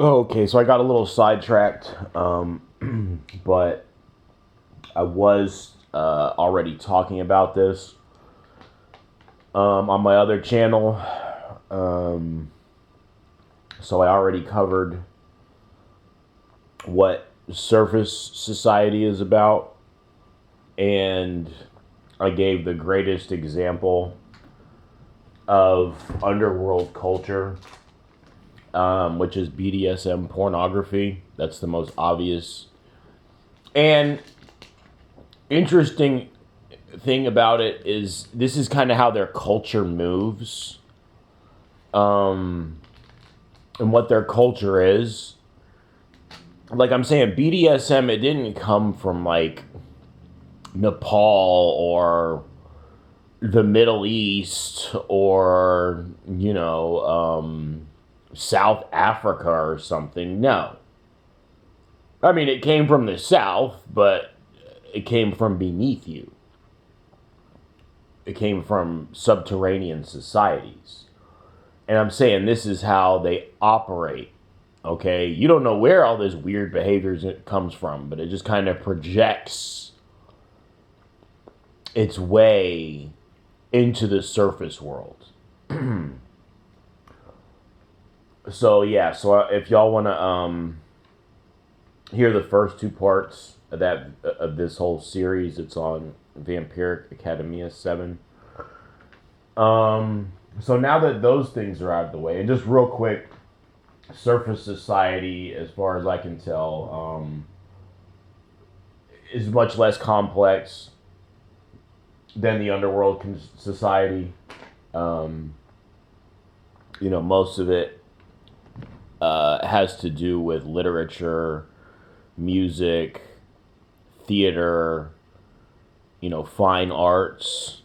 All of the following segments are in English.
Okay, so I got a little sidetracked, but I was already talking about this on my other channel. Um, so I already covered what surface society is about, and I gave the greatest example of underworld culture, which is BDSM pornography. That's the most obvious and interesting thing about it is this is kind of how their culture moves, and what their culture is. Like I'm saying, BDSM, it didn't come from like Nepal or the Middle East or, South Africa or something. No. I mean, it came from the South, but it came from beneath you. It came from subterranean societies. And I'm saying this is how they operate. Okay? You don't know where all this weird behaviors it comes from, but it just kind of projects its way into the surface world. So if y'all want to hear the first two parts of this whole series, it's on Vampiric Academia 7. So now that those things are out of the way, and just real quick, surface society, as far as I can tell, is much less complex than the underworld society. Most of it has to do with literature, music, theater, fine arts.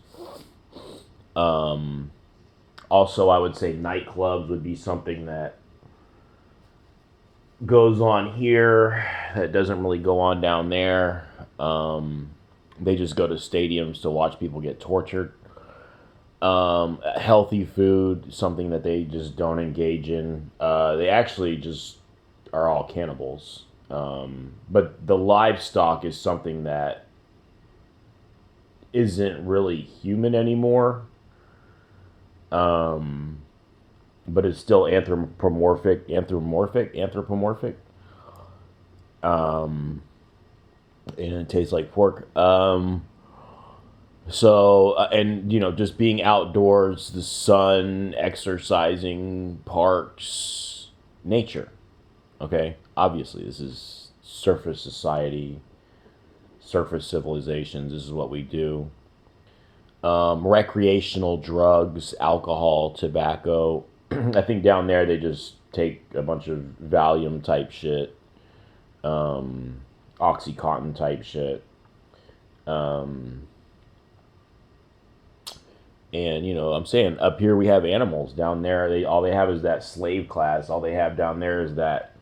Also, I would say nightclubs would be something that goes on here that doesn't really go on down there. They just go to stadiums to watch people get tortured. Healthy food, something that they just don't engage in. They actually just are all cannibals. But the livestock is something that isn't really human anymore. But it's still anthropomorphic. And it tastes like pork. And just being outdoors, the sun, exercising, parks, nature. Okay, obviously this is surface society, surface civilizations. This is what we do. Recreational drugs, alcohol, tobacco. I think down there they just take a bunch of Valium type shit, Oxycontin type shit. And I'm saying up here we have animals. Down there, all they have is that slave class. All they have down there is that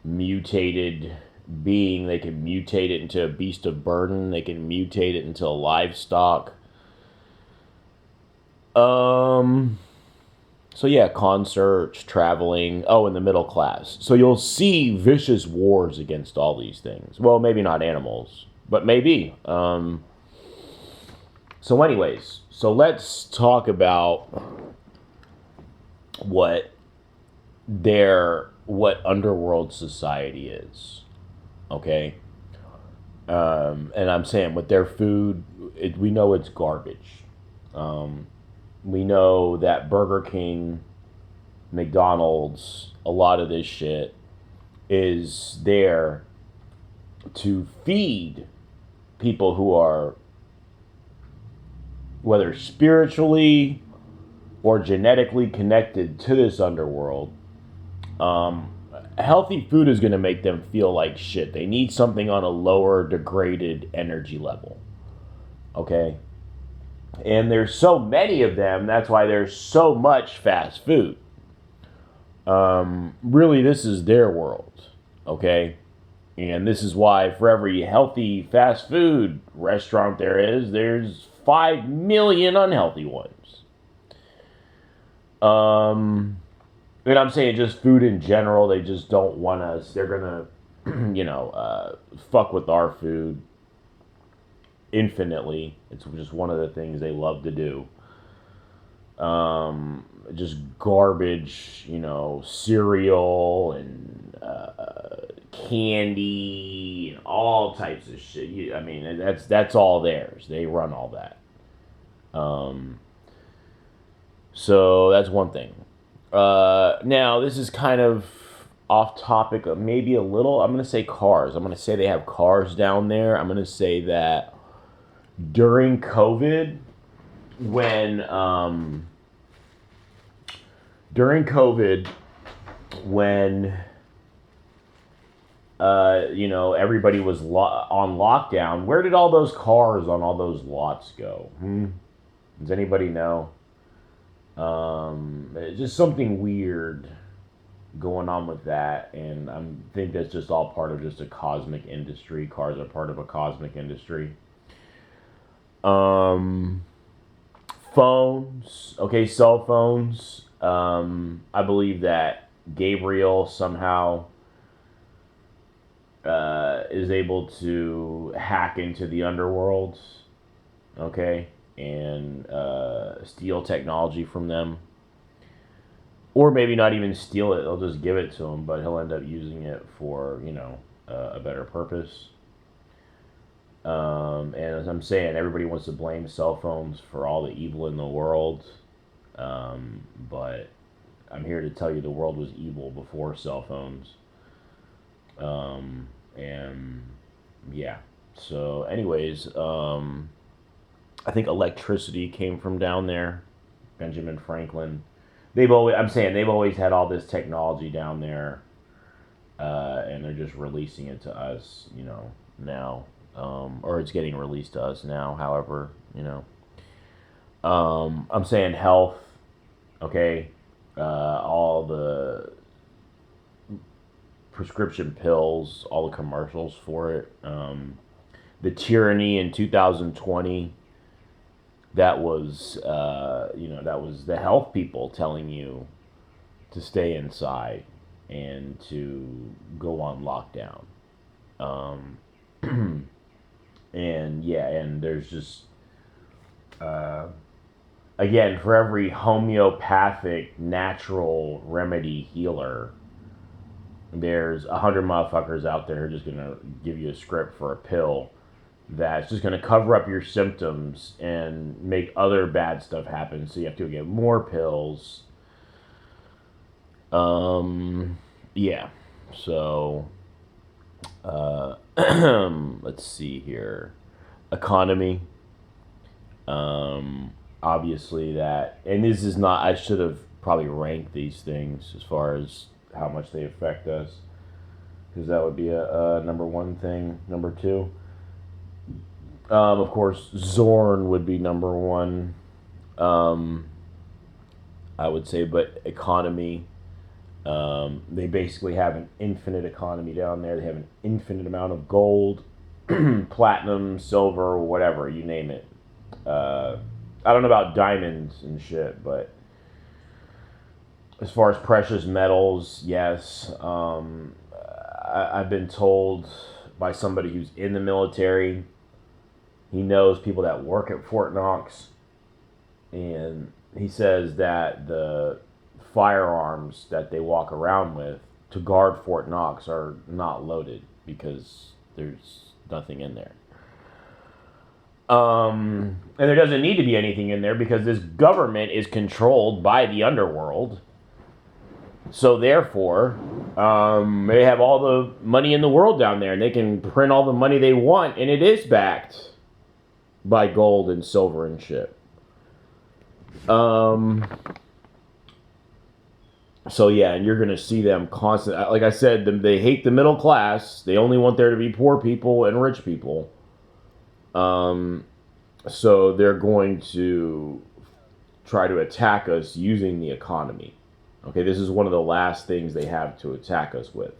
mutated being. They can mutate it into a beast of burden. They can mutate it into a livestock. So yeah, concerts, traveling. Oh, in the middle class. So you'll see vicious wars against all these things. Well, maybe not animals, but maybe. So anyways, so let's talk about what underworld society is. Okay? And I'm saying with their food, we know it's garbage. We know that Burger King, McDonald's, a lot of this shit is there to feed people who are, whether spiritually or genetically connected to this underworld. Healthy food is going to make them feel like shit. They need something on a lower degraded energy level. Okay? And there's so many of them, that's why there's so much fast food. Really, this is their world. Okay? And this is why for every healthy fast food restaurant there's 5 million unhealthy ones. And And I'm saying just food in general. They just don't want us. They're gonna, fuck with our food infinitely. It's just one of the things they love to do. Just garbage, cereal and candy and all types of shit. I mean, that's all theirs. They run all that. Um, so that's one thing. Now this is kind of off topic, maybe a little. I'm gonna say cars. I'm gonna say they have cars down there. I'm gonna say that during COVID, when during COVID, when everybody was on lockdown, where did all those cars on all those lots go? Does anybody know? It's just something weird going on with that, and I think that's just all part of just a cosmic industry. Cars are part of a cosmic industry. Phones, okay, cell phones. I believe that Gabriel somehow is able to hack into the underworld, okay, and steal technology from them. Or maybe not even steal it, they'll just give it to him, but he'll end up using it for, a better purpose. And as I'm saying, everybody wants to blame cell phones for all the evil in the world. But I'm here to tell you the world was evil before cell phones. And yeah. So, anyways, I think electricity came from down there. Benjamin Franklin. They've always had all this technology down there, and they're just releasing it to us, now, or it's getting released to us now. However, I'm saying health. Okay, all the prescription pills, all the commercials for it. The tyranny in 2020. That was, that was the health people telling you to stay inside and to go on lockdown. And yeah, and there's just, again, for every homeopathic natural remedy healer, there's 100 motherfuckers out there who are just gonna give you a script for a pill that's just going to cover up your symptoms and make other bad stuff happen. So you have to get more pills. Yeah. So, let's see here. Economy. Obviously that, and this is not, I should have probably ranked these things as far as how much they affect us, because that would be a number one thing. Number two, of course, Zorn would be number one, I would say, but economy, they basically have an infinite economy down there. They have an infinite amount of gold, platinum, silver, whatever, you name it. I don't know about diamonds and shit, but as far as precious metals, yes. I've been told by somebody who's in the military. He knows people that work at Fort Knox, and he says that the firearms that they walk around with to guard Fort Knox are not loaded because there's nothing in there. And there doesn't need to be anything in there because this government is controlled by the underworld. So therefore, they have all the money in the world down there, and they can print all the money they want, and it is backed by gold and silver and shit. So yeah, and you're going to see them constant. Like I said, they hate the middle class. They only want there to be poor people and rich people. So they're going to try to attack us using the economy. Okay, this is one of the last things they have to attack us with.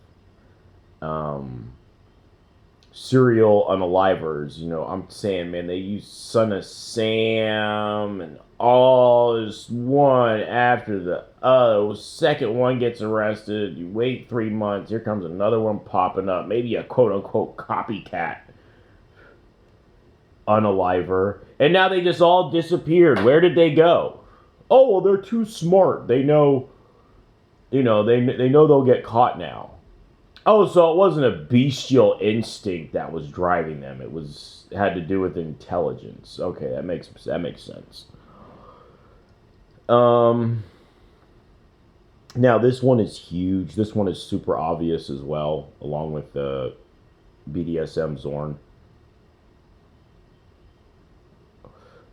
serial unalivers. You know, I'm saying, man, they use Son of Sam and all this one after the other. Second one gets arrested. You wait 3 months. Here comes another one popping up. Maybe a quote unquote copycat unaliver. And now they just all disappeared. Where did they go? Oh, well, they're too smart. They know, they know they'll get caught now. Oh, so it wasn't a bestial instinct that was driving them. It had to do with intelligence. Okay, that makes sense. Um, Now this one is huge. This one is super obvious as well, along with the BDSM Zorn.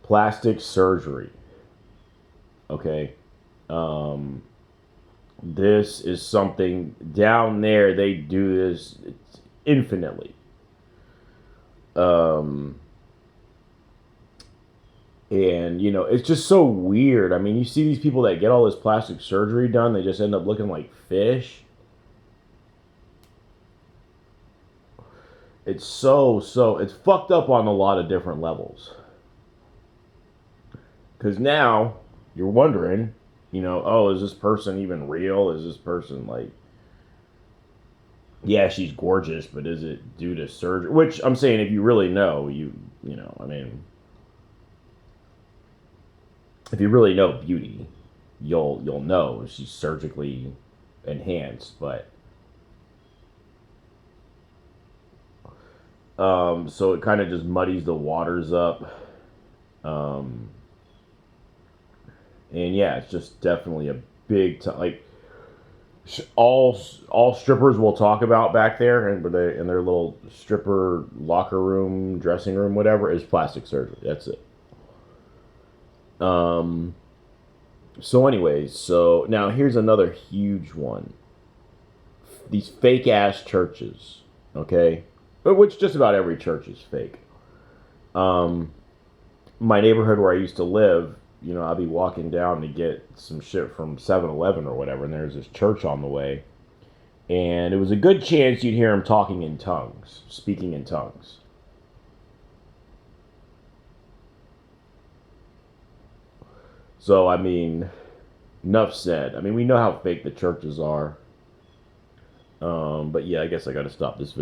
Plastic surgery. Okay. Um, this is something down there. They do this infinitely. Um, and it's just so weird. I mean, you see these people that get all this plastic surgery done, they just end up looking like fish. It's it's fucked up on a lot of different levels. Because now you're wondering, oh, is this person even real? Is this person like, yeah, she's gorgeous, but is it due to surgery? Which I'm saying, if you really know, I mean, if you really know beauty, you'll know she's surgically enhanced. But so it kind of just muddies the waters up. Um, and yeah, it's just definitely a big like all strippers will talk about back there and in their little stripper locker room, dressing room, whatever, is plastic surgery. That's it. Um, so anyways, so now here's another huge one. These fake ass churches, okay? Which just about every church is fake. Um, my neighborhood where I used to live, I'll be walking down to get some shit from 7-Eleven or whatever, and there's this church on the way. And it was a good chance you'd hear him talking in tongues, speaking in tongues. So, I mean, enough said. I mean, we know how fake the churches are. But yeah, I guess I gotta stop this video.